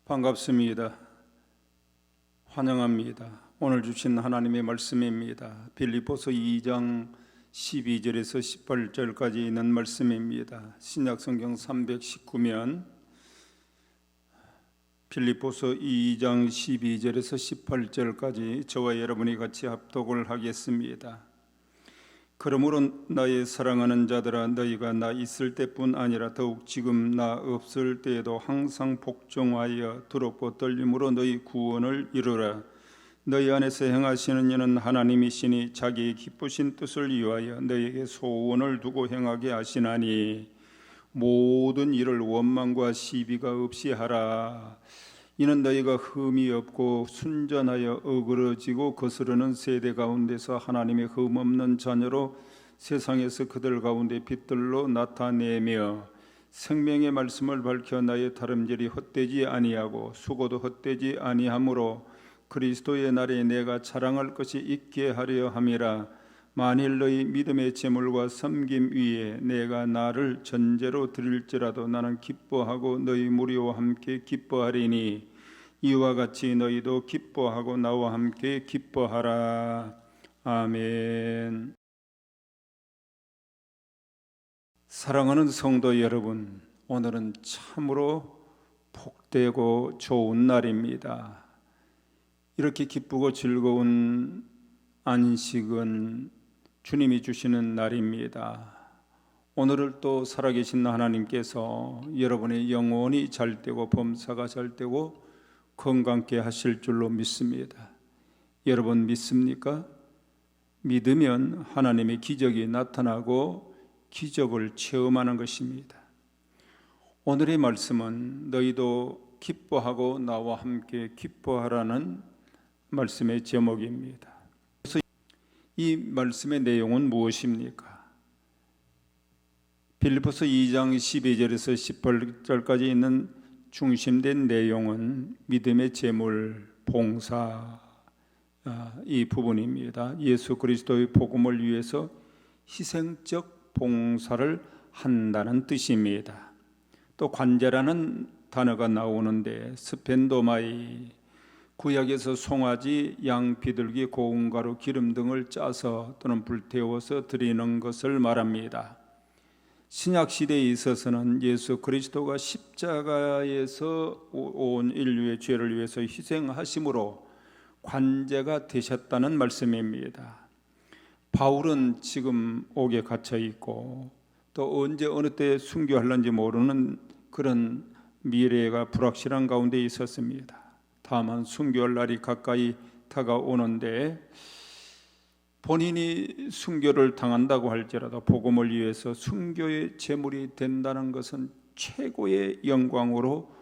반갑습니다. 환영합니다. 오늘 주신 하나님의 말씀입니다. 빌립보서 2장 12절에서 18절까지 있는 말씀입니다. 신약성경 319면 빌립보서 2장 12절에서 18절까지 저와 여러분이 같이 합독을 하겠습니다. 그러므로 나의 사랑하는 자들아, 너희가 나 있을 때뿐 아니라 더욱 지금 나 없을 때에도 항상 복종하여 두렵고 떨림으로 너희 구원을 이루라. 너희 안에서 행하시는 이는 하나님이시니 자기의 기쁘신 뜻을 위하여 너희에게 소원을 두고 행하게 하시나니 모든 일을 원망과 시비가 없이 하라. 이는 너희가 흠이 없고 순전하여 어그러지고 거스르는 세대 가운데서 하나님의 흠없는 자녀로 세상에서 그들 가운데 빛들로 나타내며 생명의 말씀을 밝혀 나의 다름질이 헛되지 아니하고 수고도 헛되지 아니하므로 그리스도의 날에 내가 자랑할 것이 있게 하려 함이라. 만일 너희 믿음의 제물과 섬김 위에 내가 나를 전제로 드릴지라도 나는 기뻐하고 너희 무리와 함께 기뻐하리니 이와 같이 너희도 기뻐하고 나와 함께 기뻐하라. 아멘. 사랑하는 성도 여러분, 오늘은 참으로 복되고 좋은 날입니다. 이렇게 기쁘고 즐거운 안식은 주님이 주시는 날입니다. 오늘을 또 살아계신 하나님께서 여러분의 영혼이 잘되고 범사가 잘되고 건강케 하실 줄로 믿습니다. 여러분 믿습니까? 믿으면 하나님의 기적이 나타나고 기적을 체험하는 것입니다. 오늘의 말씀은 너희도 기뻐하고 나와 함께 기뻐하라는 말씀의 제목입니다. 이 말씀의 내용은 무엇입니까? 빌립보서 2장 12절에서 18절까지 있는 중심된 내용은 믿음의 제물, 봉사 이 부분입니다. 예수 그리스도의 복음을 위해서 희생적 봉사를 한다는 뜻입니다. 또 관제라는 단어가 나오는데 스펜도마이, 구약에서 송아지, 양 비둘기, 고운 가루, 기름 등을 짜서 또는 불태워서 드리는 것을 말합니다. 신약 시대에 있어서는 예수 그리스도가 십자가에서 온 인류의 죄를 위해서 희생하심으로 관제가 되셨다는 말씀입니다. 바울은 지금 옥에 갇혀 있고 또 언제 어느 때 순교할는지 모르는 그런 미래가 불확실한 가운데 있었습니다. 다만 순교할 날이 가까이 다가오는데 본인이 순교를 당한다고 할지라도 복음을 위해서 순교의 제물이 된다는 것은 최고의 영광으로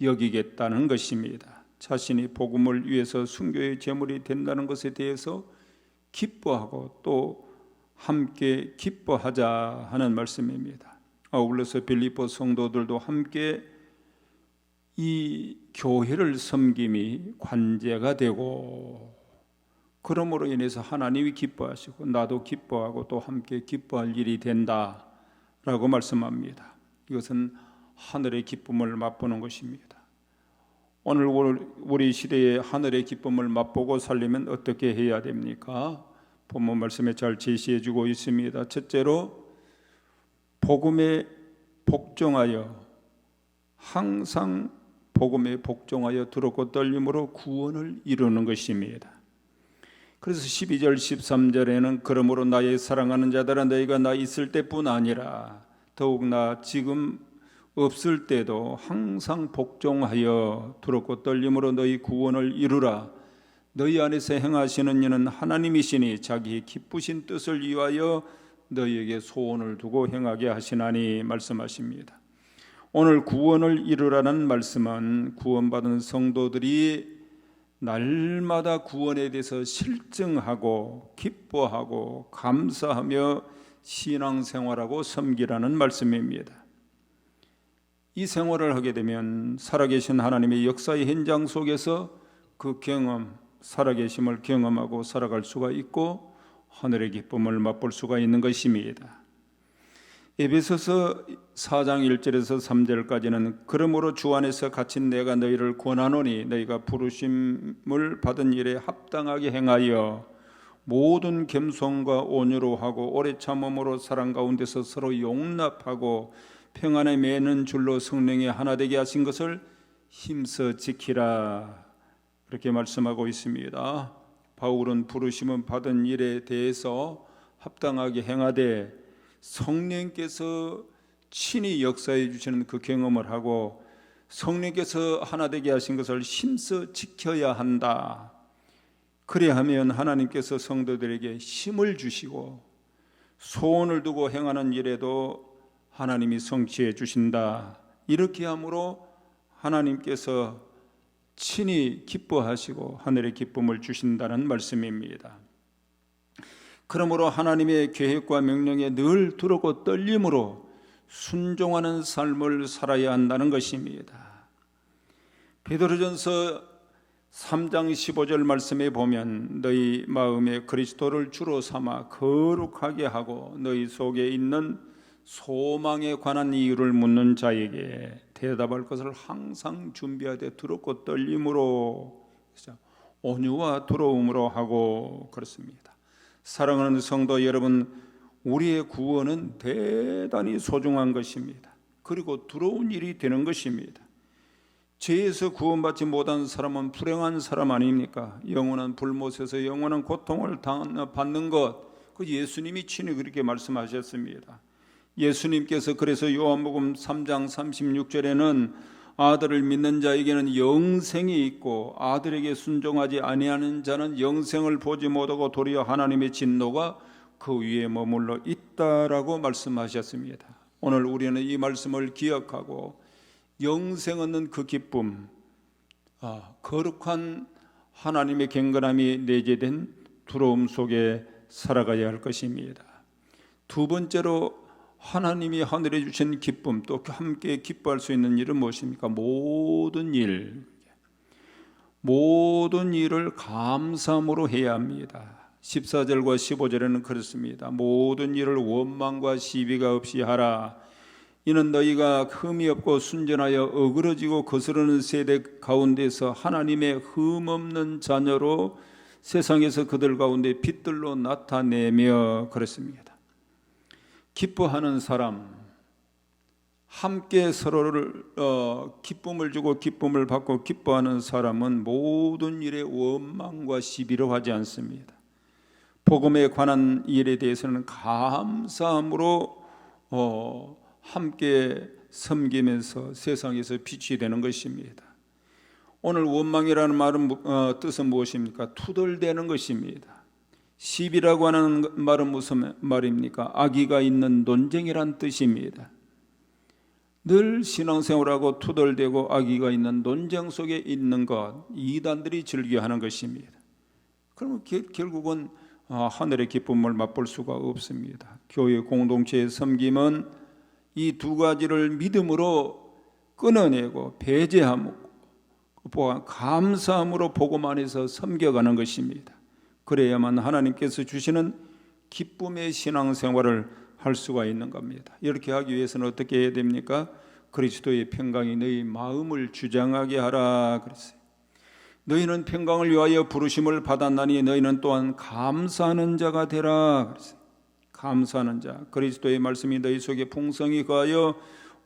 여기겠다는 것입니다. 자신이 복음을 위해서 순교의 제물이 된다는 것에 대해서 기뻐하고 또 함께 기뻐하자 하는 말씀입니다. 아울러서 빌립보 성도들도 함께 이 교회를 섬김이 관제가 되고 그러므로 인해서 하나님이 기뻐하시고 나도 기뻐하고 또 함께 기뻐할 일이 된다라고 말씀합니다. 이것은 하늘의 기쁨을 맛보는 것입니다. 오늘 우리 시대에 하늘의 기쁨을 맛보고 살려면 어떻게 해야 됩니까? 본문 말씀에 잘 제시해 주고 있습니다. 첫째로 복음에 복종하여 항상 복음에 복종하여 두렵고 떨림으로 구원을 이루는 것입니다. 그래서 12절 13절에는 그러므로 나의 사랑하는 자들아, 너희가 나 있을 때뿐 아니라 더욱 나 지금 없을 때도 항상 복종하여 두렵고 떨림으로 너희 구원을 이루라. 너희 안에서 행하시는 이는 하나님이시니 자기의 기쁘신 뜻을 위하여 너희에게 소원을 두고 행하게 하시나니 말씀하십니다. 오늘 구원을 이루라는 말씀은 구원받은 성도들이 날마다 구원에 대해서 실증하고 기뻐하고 감사하며 신앙생활하고 섬기라는 말씀입니다. 이 생활을 하게 되면 살아계신 하나님의 역사의 현장 속에서 그 경험, 살아계심을 경험하고 살아갈 수가 있고 하늘의 기쁨을 맛볼 수가 있는 것입니다. 에베소서 4장 1절에서 3절까지는 그러므로 주 안에서 갇힌 내가 너희를 권하노니 너희가 부르심을 받은 일에 합당하게 행하여 모든 겸손과 온유로 하고 오래 참음으로 사랑 가운데서 서로 용납하고 평안에 매는 줄로 성령의 하나 되게 하신 것을 힘써 지키라, 그렇게 말씀하고 있습니다. 바울은 부르심을 받은 일에 대해서 합당하게 행하되 성령께서 친히 역사해 주시는 그 경험을 하고 성령께서 하나 되게 하신 것을 힘써 지켜야 한다. 그래야 하면 하나님께서 성도들에게 힘을 주시고 소원을 두고 행하는 일에도 하나님이 성취해 주신다. 이렇게 함으로 하나님께서 친히 기뻐하시고 하늘의 기쁨을 주신다는 말씀입니다. 그러므로 하나님의 계획과 명령에 늘 두렵고 떨림으로 순종하는 삶을 살아야 한다는 것입니다. 베드로전서 3장 15절 말씀에 보면 너희 마음에 그리스도를 주로 삼아 거룩하게 하고 너희 속에 있는 소망에 관한 이유를 묻는 자에게 대답할 것을 항상 준비하되 두렵고 떨림으로, 온유와 두려움으로 하고 그렇습니다. 사랑하는 성도 여러분, 우리의 구원은 대단히 소중한 것입니다. 그리고 두려운 일이 되는 것입니다. 죄에서 구원받지 못한 사람은 불행한 사람 아닙니까? 영원한 불못에서 영원한 고통을 받는 것, 그 예수님이 친히 그렇게 말씀하셨습니다. 예수님께서 그래서 요한복음 3장 36절에는 아들을 믿는 자에게는 영생이 있고 아들에게 순종하지 아니하는 자는 영생을 보지 못하고 도리어 하나님의 진노가 그 위에 머물러 있다라고 말씀하셨습니다. 오늘 우리는 이 말씀을 기억하고 영생 얻는 그 기쁨, 거룩한 하나님의 경건함이 내재된 두려움 속에 살아가야 할 것입니다. 두 번째로 하나님이 하늘에 주신 기쁨, 또 함께 기뻐할 수 있는 일은 무엇입니까? 모든 일을 감사함으로 해야 합니다. 14절과 15절에는 그렇습니다. 모든 일을 원망과 시비가 없이 하라. 이는 너희가 흠이 없고 순전하여 어그러지고 거스르는 세대 가운데서 하나님의 흠없는 자녀로 세상에서 그들 가운데 빛들로 나타내며 그랬습니다. 기뻐하는 사람, 함께 서로를 기쁨을 주고 기쁨을 받고 기뻐하는 사람은 모든 일에 원망과 시비로 하지 않습니다. 복음에 관한 일에 대해서는 감사함으로 함께 섬기면서 세상에서 빛이 되는 것입니다. 오늘 원망이라는 말은 뜻은 무엇입니까? 투덜대는 것입니다. 시비라고 하는 말은 무슨 말입니까? 악의가 있는 논쟁이란 뜻입니다. 늘 신앙생활하고 투덜대고 악의가 있는 논쟁 속에 있는 것, 이단들이 즐겨하는 것입니다. 그러면 결국은 하늘의 기쁨을 맛볼 수가 없습니다. 교회 공동체의 섬김은 이 두 가지를 믿음으로 끊어내고 배제하고 감사함으로 복음 안에서 섬겨가는 것입니다. 그래야만 하나님께서 주시는 기쁨의 신앙생활을 할 수가 있는 겁니다. 이렇게 하기 위해서는 어떻게 해야 됩니까? 그리스도의 평강이 너희 마음을 주장하게 하라 그랬어요. 너희는 평강을 위하여 부르심을 받았나니 너희는 또한 감사하는 자가 되라 그랬어요. 감사하는 자, 그리스도의 말씀이 너희 속에 풍성히 거하여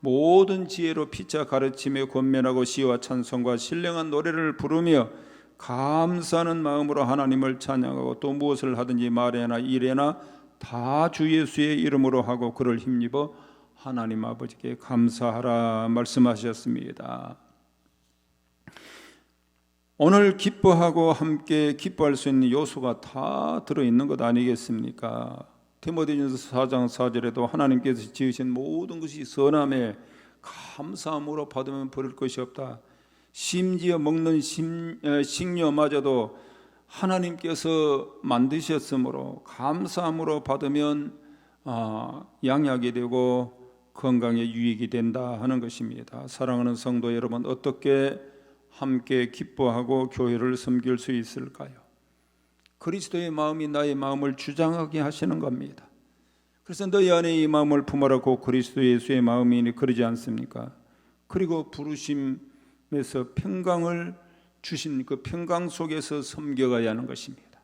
모든 지혜로 피차 가르치며 권면하고 시와 찬송과 신령한 노래를 부르며 감사하는 마음으로 하나님을 찬양하고 또 무엇을 하든지 말에나 일에나 다 주 예수의 이름으로 하고 그를 힘입어 하나님 아버지께 감사하라 말씀하셨습니다. 오늘 기뻐하고 함께 기뻐할 수 있는 요소가 다 들어있는 것 아니겠습니까? 디모데전서 4장 4절에도 하나님께서 지으신 모든 것이 선함에 감사함으로 받으면 버릴 것이 없다. 심지어 먹는 식료마저도 하나님께서 만드셨으므로 감사함으로 받으면 양약이 되고 건강에 유익이 된다 하는 것입니다. 사랑하는 성도 여러분, 어떻게 함께 기뻐하고 교회를 섬길 수 있을까요? 그리스도의 마음이 나의 마음을 주장하게 하시는 겁니다. 그래서 너희 안에 이 마음을 품어라 고 그리스도 예수의 마음이니 그러지 않습니까? 그리고 부르심에서 평강을 주신 그 평강 속에서 섬겨가야 하는 것입니다.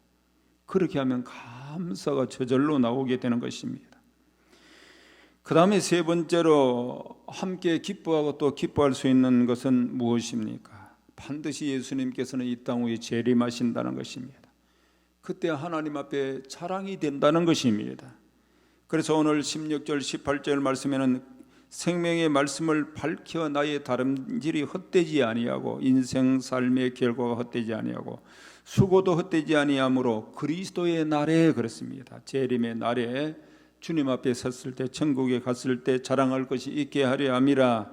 그렇게 하면 감사가 저절로 나오게 되는 것입니다. 그 다음에 세 번째로 함께 기뻐하고 또 기뻐할 수 있는 것은 무엇입니까? 반드시 예수님께서는 이 땅 위에 재림하신다는 것입니다. 그때 하나님 앞에 자랑이 된다는 것입니다. 그래서 오늘 16절 18절 말씀에는 생명의 말씀을 밝혀 나의 다름질이 헛되지 아니하고 인생 삶의 결과가 헛되지 아니하고 수고도 헛되지 아니하므로 그리스도의 날에 그렇습니다. 재림의 날에 주님 앞에 섰을 때 천국에 갔을 때 자랑할 것이 있게 하려 함이라.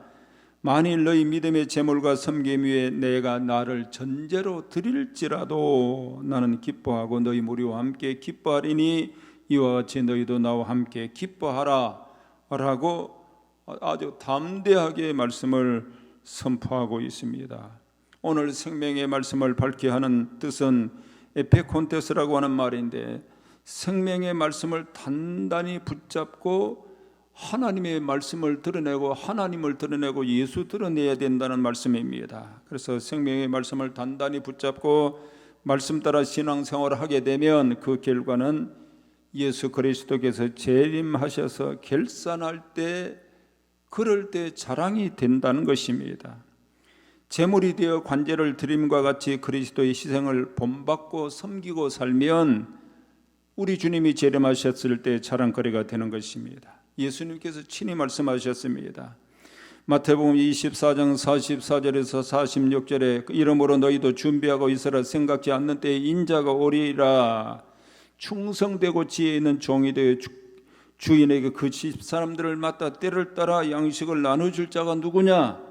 만일 너희 믿음의 제물과 섬김 위에 내가 나를 전제로 드릴지라도 나는 기뻐하고 너희 무리와 함께 기뻐하리니 이와 같이 너희도 나와 함께 기뻐하라 라고 아주 담대하게 말씀을 선포하고 있습니다. 오늘 생명의 말씀을 밝게 하는 뜻은 에페콘테스라고 하는 말인데 생명의 말씀을 단단히 붙잡고 하나님의 말씀을 드러내고 하나님을 드러내고 예수 드러내야 된다는 말씀입니다. 그래서 생명의 말씀을 단단히 붙잡고 말씀 따라 신앙생활을 하게 되면 그 결과는 예수 그리스도께서 재림하셔서 결산할 때 그럴 때 자랑이 된다는 것입니다. 제물이 되어 관제를 드림과 같이 그리스도의 희생을 본받고 섬기고 살면 우리 주님이 재림하셨을 때 자랑거리가 되는 것입니다. 예수님께서 친히 말씀하셨습니다. 마태복음 24장 44절에서 46절에 이러므로 너희도 준비하고 있으라. 생각지 않는 때에 인자가 오리라. 충성되고 지혜 있는 종이 되어 주인에게 그 집사람들을 맡아 때를 따라 양식을 나눠줄 자가 누구냐?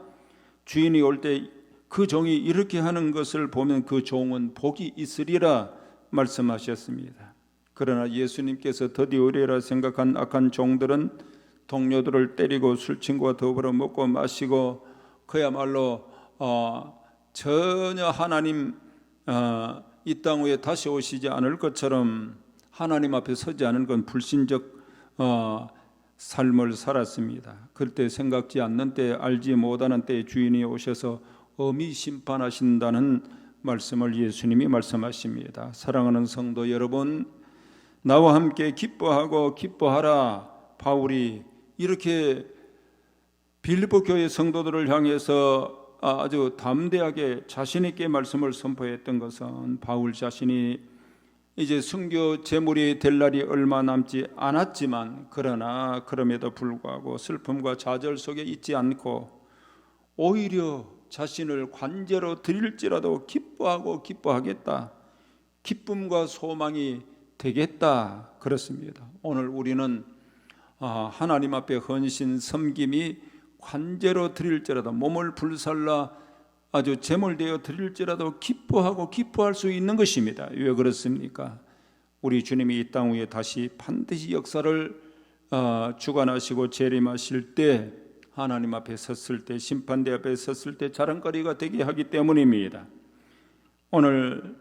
주인이 올 때 그 종이 이렇게 하는 것을 보면 그 종은 복이 있으리라 말씀하셨습니다. 그러나 예수님께서 더디 오리라 생각한 악한 종들은 동료들을 때리고 술친구와 더불어 먹고 마시고 그야말로 전혀 하나님 이 땅 위에 다시 오시지 않을 것처럼 하나님 앞에 서지 않은 건 불신적 삶을 살았습니다. 그때 생각지 않는 때 알지 못하는 때에 주인이 오셔서 엄히 심판하신다는 말씀을 예수님이 말씀하십니다. 사랑하는 성도 여러분, 나와 함께 기뻐하고 기뻐하라. 바울이 이렇게 빌립보 교회 성도들을 향해서 아주 담대하게 자신 있게 말씀을 선포했던 것은 바울 자신이 이제 순교 제물이 될 날이 얼마 남지 않았지만 그러나 그럼에도 불구하고 슬픔과 좌절 속에 있지 않고 오히려 자신을 관제로 드릴지라도 기뻐하고 기뻐하겠다. 기쁨과 소망이 되겠다. 그렇습니다. 오늘 우리는 하나님 앞에 헌신 섬김이 관제로 드릴지라도 몸을 불살라 아주 제물되어 드릴지라도 기뻐하고 기뻐할 수 있는 것입니다. 왜 그렇습니까? 우리 주님이 이 땅 위에 다시 반드시 역사를 주관하시고 재림하실 때 하나님 앞에 섰을 때 심판대 앞에 섰을 때 자랑거리가 되게 하기 때문입니다. 오늘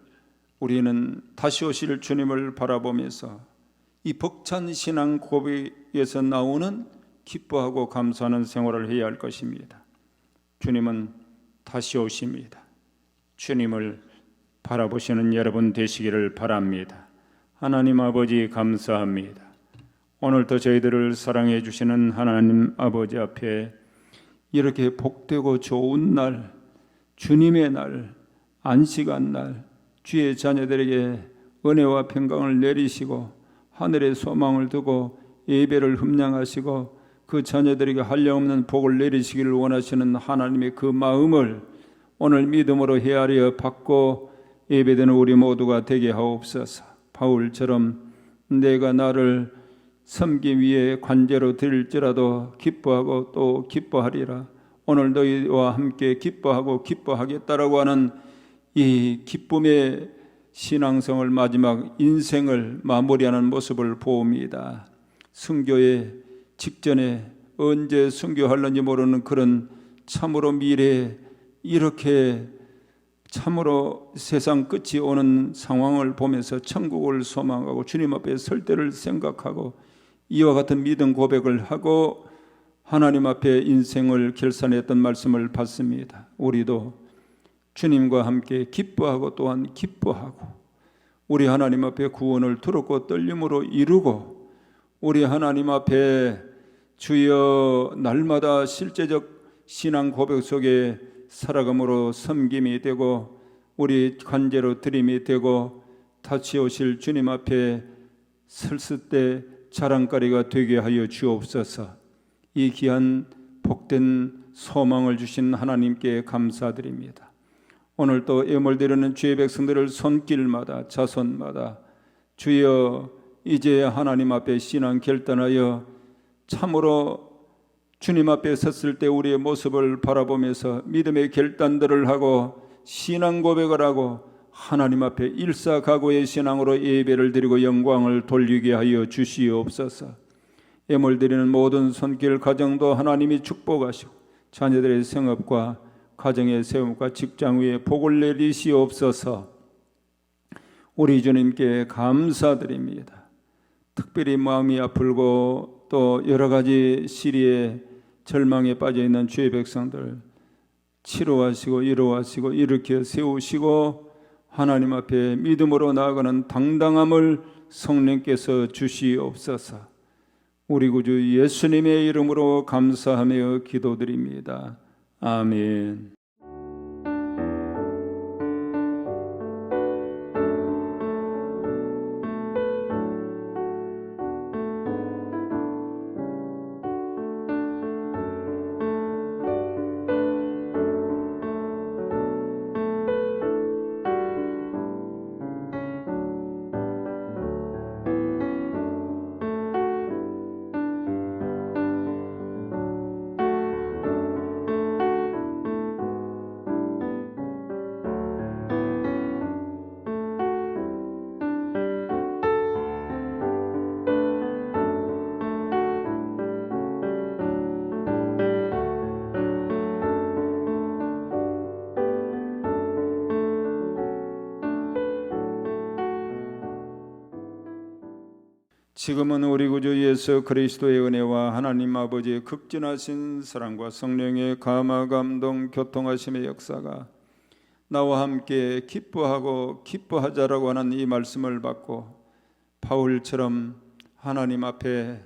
우리는 다시 오실 주님을 바라보면서 이 벅찬 신앙 고백에서 나오는 기뻐하고 감사하는 생활을 해야 할 것입니다. 주님은 다시 오십니다. 주님을 바라보시는 여러분 되시기를 바랍니다. 하나님 아버지 감사합니다. 오늘도 저희들을 사랑해 주시는 하나님 아버지 앞에 이렇게 복되고 좋은 날, 주님의 날, 안식한 날, 주의 자녀들에게 은혜와 평강을 내리시고 하늘의 소망을 두고 예배를 흠량하시고 그 자녀들에게 한량없는 복을 내리시기를 원하시는 하나님의 그 마음을 오늘 믿음으로 헤아려 받고 예배되는 우리 모두가 되게 하옵소서. 바울처럼 내가 나를 섬김 위에 관제로 드릴지라도 기뻐하고 또 기뻐하리라. 오늘 너희와 함께 기뻐하고 기뻐하겠다라고 하는 이 기쁨의 신앙생활 마지막 인생을 마무리하는 모습을 보옵니다. 순교의 직전에 언제 순교할는지 모르는 그런 참으로 미래에 이렇게 참으로 세상 끝이 오는 상황을 보면서 천국을 소망하고 주님 앞에 설 때를 생각하고 이와 같은 믿음 고백을 하고 하나님 앞에 인생을 결산했던 말씀을 받습니다. 우리도 주님과 함께 기뻐하고 또한 기뻐하고 우리 하나님 앞에 구원을 두렵고 떨림으로 이루고 우리 하나님 앞에 주여 날마다 실제적 신앙 고백 속에 살아감으로 섬김이 되고 우리 관제로 드림이 되고 다시 오실 주님 앞에 설쓸 때 자랑거리가 되게 하여 주옵소서. 이 귀한 복된 소망을 주신 하나님께 감사드립니다. 오늘 또 애물대려는 주의 백성들을 손길마다 자손마다 주여 이제 하나님 앞에 신앙 결단하여 참으로 주님 앞에 섰을 때 우리의 모습을 바라보면서 믿음의 결단들을 하고 신앙 고백을 하고 하나님 앞에 일사각오의 신앙으로 예배를 드리고 영광을 돌리게 하여 주시옵소서. 예물드리는 모든 손길 가정도 하나님이 축복하시고 자녀들의 생업과 가정의 세움과 직장 위에 복을 내리시옵소서. 우리 주님께 감사드립니다. 특별히 마음이 아프고 또 여러 가지 시리에 절망에 빠져 있는 주의 백성들 치료하시고 위로하시고 일으켜 세우시고 하나님 앞에 믿음으로 나아가는 당당함을 성령께서 주시옵소서. 우리 구주 예수님의 이름으로 감사하며 기도드립니다. 아멘. 지금은 우리 구주 예수 그리스도의 은혜와 하나님 아버지의 극진하신 사랑과 성령의 감화 감동 교통하심의 역사가 나와 함께 기뻐하고 기뻐하자라고 하는 이 말씀을 받고 바울처럼 하나님 앞에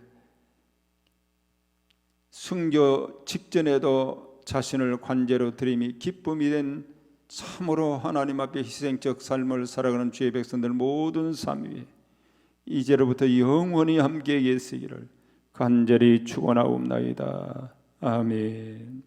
순교 직전에도 자신을 관제로 드림이 기쁨이 된 참으로 하나님 앞에 희생적 삶을 살아가는 주의 백성들 모든 삶 위에 이제로부터 영원히 함께 계시기를 간절히 축원하옵나이다. 아멘.